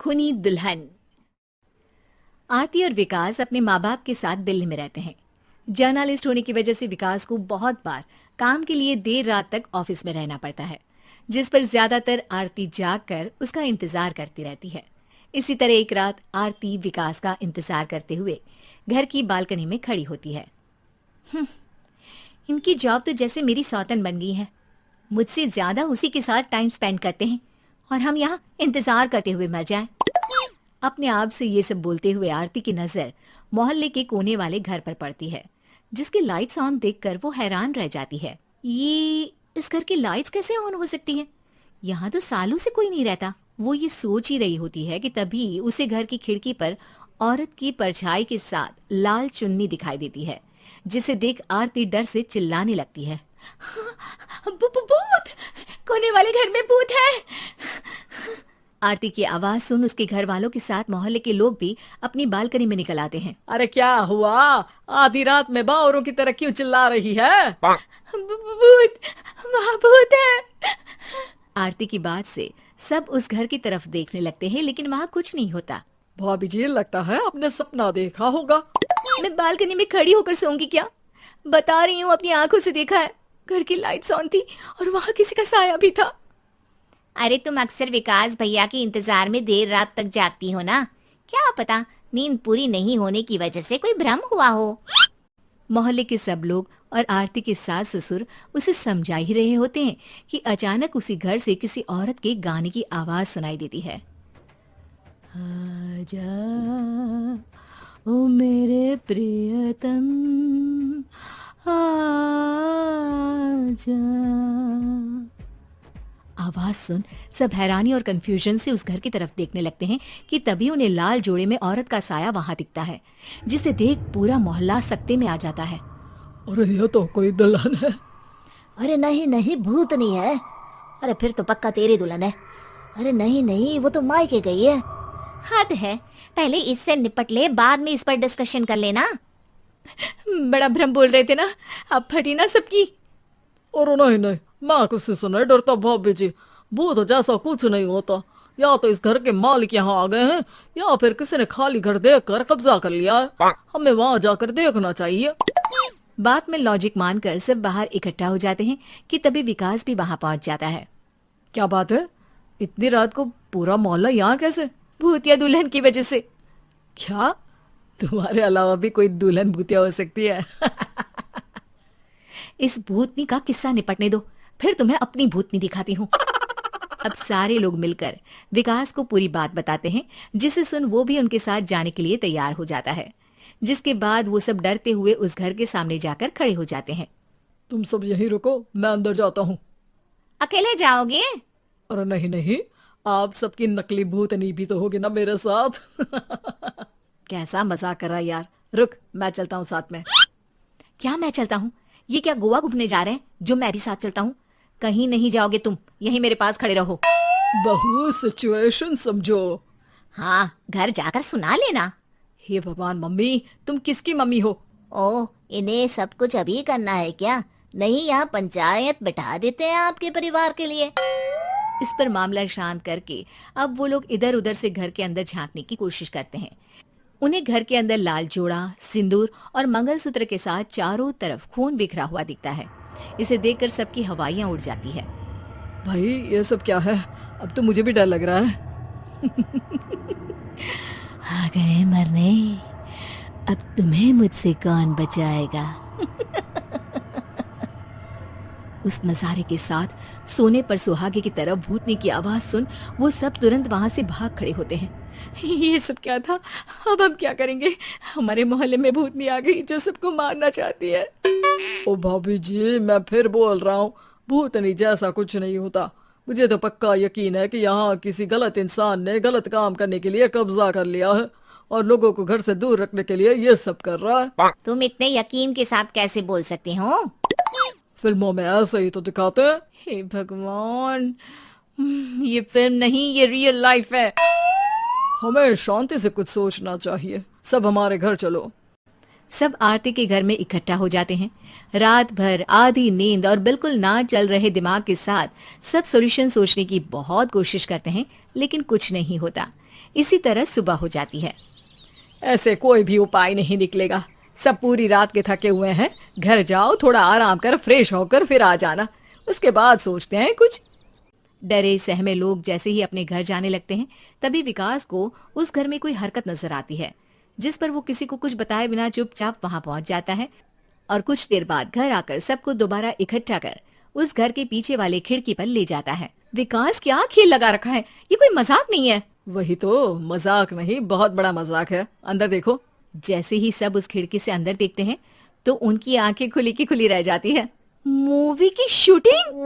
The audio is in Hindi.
खूनी दुल्हन। आरती और विकास अपने माँ बाप के साथ दिल्ली में रहते हैं। जर्नलिस्ट होने की वजह से विकास को बहुत बार काम के लिए देर रात तक ऑफिस में रहना पड़ता है, जिस पर ज्यादातर आरती जागकर उसका इंतजार करती रहती है। इसी तरह एक रात आरती विकास का इंतजार करते हुए घर की बालकनी में खड़ी होती है। इनकी जॉब तो जैसे मेरी सौतन बन गई है। मुझसे ज्यादा उसी के साथ टाइम स्पेंड करते हैं और हम यहाँ इंतजार करते हुए मर जाएं। अपने आप से ये सब बोलते हुए आरती की नजर मोहल्ले के कोने वाले घर पर पड़ती है, जिसकी लाइट्स ऑन देखकर वो हैरान रह जाती है। ये इस घर की लाइट्स कैसे ऑन हो सकती हैं? यहाँ तो सालों से कोई नहीं रहता। वो ये सोच ही रही होती है कि तभी उसे घर की खिड़की पर औरत की परछाई के साथ लाल चुन्नी दिखाई देती है, जिसे देख आरती डर से चिल्लाने लगती है। भूत! कोने वाले घर में भूत है! आरती की आवाज सुन उसके घर वालों के साथ मोहल्ले के लोग भी अपनी बालकनी में निकल आते हैं। अरे क्या हुआ? आधी रात में बावरों की तरह क्यों चिल्ला रही है? भूत! वहाँ भूत है! आरती की बात से सब उस घर की तरफ देखने लगते हैं, लेकिन वहाँ कुछ नहीं होता। भाभी जी, लगता है आपने सपना देखा होगा। मैं बालकनी में खड़ी होकर सोऊंगी क्या? बता रही हूँ, अपनी आंखों से देखा है। घर की लाइट्स ऑन थी और वहाँ किसी का साया भी था। अरे तुम अक्सर विकास भैया के इंतजार में देर रात तक जागती हो ना, क्या पता नींद पूरी नहीं होने की वजह से कोई भ्रम हुआ हो। मोहल्ले के सब लोग और आरती के सास ससुर उसे समझा ही रहे होते हैं कि अचानक उसी घर से किसी औरत के गाने की आवाज सुनाई देती है। आजा ओ मेरे प्रियतम आजा। आवाज सुन सब हैरानी और कंफ्यूजन से उस घर की तरफ देखने लगते हैं कि तभी उन्हें लाल जोड़े में औरत का साया वहां दिखता है, जिसे देख पूरा मोहल्ला सकते में आ जाता है। अरे ये तो कोई दुल्हन है। अरे नहीं नहीं, भूत नहीं है। अरे फिर तो पक्का तेरी दुल्हन है। अरे नहीं नहीं, वो तो मायके गई है। हद है, पहले इससे निपट ले, बाद में इस पर डिस्कशन कर लेना। बड़ा भ्रम बोल रहे थे ना, अब फटी ना सबकी। और नहीं नहीं, मैं किसी से नहीं डरता भाभी जी। भूत जैसा कुछ नहीं होता। या तो इस घर के मालिक यहाँ आ गए हैं, या फिर किसी ने खाली घर देख कर कब्जा कर लिया है। हमें वहाँ जाकर देखना चाहिए। बात में लॉजिक मानकर सब बाहर इकट्ठा हो जाते हैं कि तभी विकास भी वहाँ पहुँच जाता है। क्या बात है? इतनी रात को पूरा मोहल्ला यहाँ कैसे? भूतिया दुल्हन की वजह से। क्या तुम्हारे अलावा भी कोई दुल्हन भूतिया हो सकती है? इस भूतनी का किस्सा निपटने दो, फिर तुम्हें अपनी भूतनी दिखाती हूँ। अब सारे लोग मिलकर विकास को पूरी बात बताते हैं, जिसे सुन वो भी उनके साथ जाने के लिए तैयार हो जाता है। जिसके बाद वो सब डरते हुए उस घर के सामने जाकर खड़े हो जाते हैं। तुम सब यहीं रुको, मैं अंदर जाता हूँ। अकेले जाओगे? अरे नहीं नहीं, आप सबकी नकली भूतनी भी तो होगी ना मेरे साथ। कैसा मजाक कर रहा यार। रुक, मैं चलता हूँ साथ में। क्या मैं चलता हूँ? ये क्या गोवा घूमने जा रहे हैं जो मैं भी साथ चलता हूँ? कहीं नहीं जाओगे तुम, यहीं मेरे पास खड़े रहो। बहू सिचुएशन समझो। हाँ, घर जाकर सुना लेना। हे भगवान, मम्मी तुम किसकी मम्मी हो? ओ, इन्हें सब कुछ अभी करना है क्या? नहीं, यहाँ पंचायत बिठा देते हैं आपके परिवार के लिए। इस पर मामला शांत करके अब वो लोग इधर उधर से घर के अंदर झांकने की कोशिश करते हैं। उन्हें घर के अंदर लाल जोड़ा, सिंदूर और मंगलसूत्र के साथ चारों तरफ खून बिखरा हुआ दिखता है। इसे देखकर सबकी हवाइयां उड़ जाती है। भाई ये सब क्या है? अब तो मुझे भी डर लग रहा है। आ गए मरने, अब तुम्हें मुझसे कौन बचाएगा? उस नजारे के साथ सोने पर सुहागे की तरह भूतनी की आवाज सुन वो सब तुरंत वहां से भाग खड़े होते हैं। ये सब क्या था? अब हम क्या करेंगे? हमारे मोहल्ले में भूतनी आ गई जो सबको मारना चाहती है। ओ भाभी जी, मैं फिर बोल रहा हूँ, भूतनी जैसा कुछ नहीं होता। मुझे तो पक्का यकीन है कि यहाँ किसी गलत इंसान ने गलत काम करने के लिए कब्जा कर लिया है और लोगों को घर से दूर रखने के लिए ये सब कर रहा है। तुम इतने यकीन के साथ कैसे बोल सकते हो? फिल्मों में ऐसे ही तो दिखाते हैं। हे भगवान, ये फिल्म नहीं, ये रियल लाइफ है। हमें शांति से कुछ सोचना चाहिए। सब हमारे घर चलो। सब आरती के घर में इकट्ठा हो जाते हैं। रात भर आधी नींद और बिल्कुल ना चल रहे दिमाग के साथ सब सॉल्यूशन सोचने की बहुत कोशिश करते हैं, लेकिन कुछ नहीं होता। इसी तरह सुबह हो जाती है। ऐसे कोई भी उपाय नहीं निकलेगा। सब पूरी रात के थके हुए हैं, घर जाओ, थोड़ा आराम कर, फ्रेश होकर फिर आ जाना, उसके बाद सोचते हैं कुछ। डरे सहमे लोग जैसे ही अपने घर जाने लगते हैं, तभी विकास को उस घर में कोई हरकत नजर आती है, जिस पर वो किसी को कुछ बताए बिना चुपचाप वहां पहुंच जाता है और कुछ देर बाद घर आकर सबको दोबारा इकट्ठा कर उस घर के पीछे वाले खिड़की पर ले जाता है। विकास क्या खेल लगा रखा है, ये कोई मजाक नहीं है। वही तो, मजाक नहीं, बहुत बड़ा मजाक है। अंदर देखो। जैसे ही सब उस खिड़की से अंदर देखते हैं तो उनकी आंखें खुली की खुली रह जाती है। मूवी की शूटिंग!